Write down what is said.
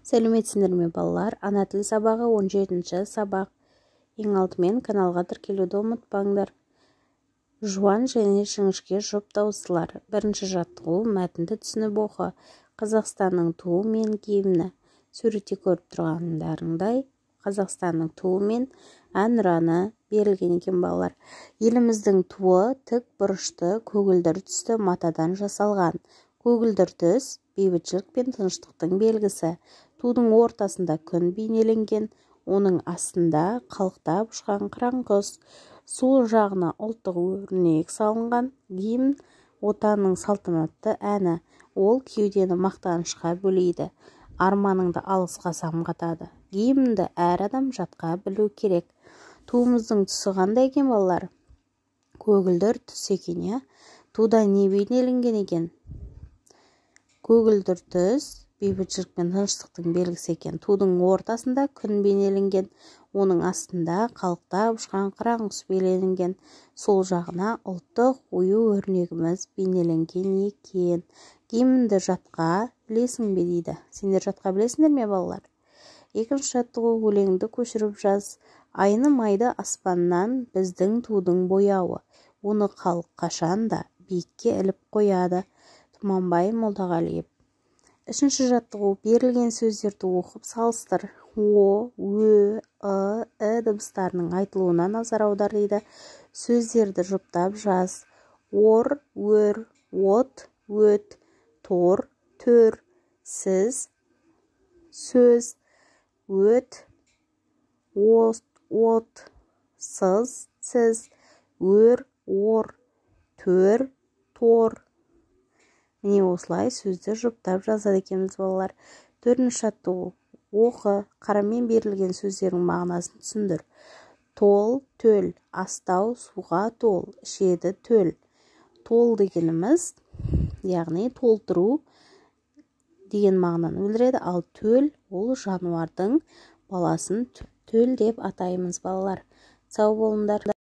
Сәлеметсіңдер ме балалар? Ана тіл сабағы 17-ші сабақ. Ең алдымен каналға тіркелуді ұмытпаңдар. Жуан және жіңішке жұп дауыстылар. Бірінші жаттығу мәтінді түсініп оқы. Қазақстанның туы мен гимні. Суретте көріп тұрғандарыңдай, Қазақстанның туы мен әнұраны берілген екен балалар. Еліміздің туы тік бұрышты көгілдір түсті матадан жасалған. Көгілдір түс бейбітшілік пен тыныштықтың белгісі. Тудың ортасында күн бейнеленген, оның астында қалықтап ұшқан қыран құс. Сол жағына ұлттық өрнек салынған. Гимн отанның салтанатты әні. Ол кеудені мақтанышқа бөлейді. Арманыңды алысқа самғатады. Гимнді әр адам жатқа білу керек. Туымыздың түсі қандай екен балалар? Көгілдір түс екен, иә? Туда не бейнеленген екен? Көгілдір түс бейбітшілік пен тыныштықтың белгісі екен. Тудың ортасында күн бейнеленген, оның астында қалықтап ұшқан қыран құс бейнеленген. Сол жағына ұлттық ою-өрнегіміз бейнеленген екен. Гимнді жатқа білесің бе дейді. Сендер жатқа білесіңдер ме балалар? Екінші жаттығу өлеңді көшіріп жаз. Айны-майды аспаннан біздің тудың бояуы. Оны халық қашанда биікке іліп қояды. Тұманбай Молдағалиев. Үшінші жаттығу берілген сөздерді оқып салыстыр. О, ө, ы дыбыстарының айтылуына назар аудар дейді. Сөздерді жұптап жаз. Ор, өр, от, өт, тор, төр, сіз, сөз, өт, от, сыз, сіз, өр, ор, төр, тор. Міне осылай сөзді жұптап жазады екенбіз балалар. Төртінші жаттығу. Оқы, қарамен берілген сөздердің мағынасын түсіндір. Тол, төл, астау, суға тол, ішеді төл. Тол дегеніміз, яғни толтыру деген мағынаны білдіреді, ал төл ол жануардың баласын төл деп атаймыз балалар. Сау болыңдар.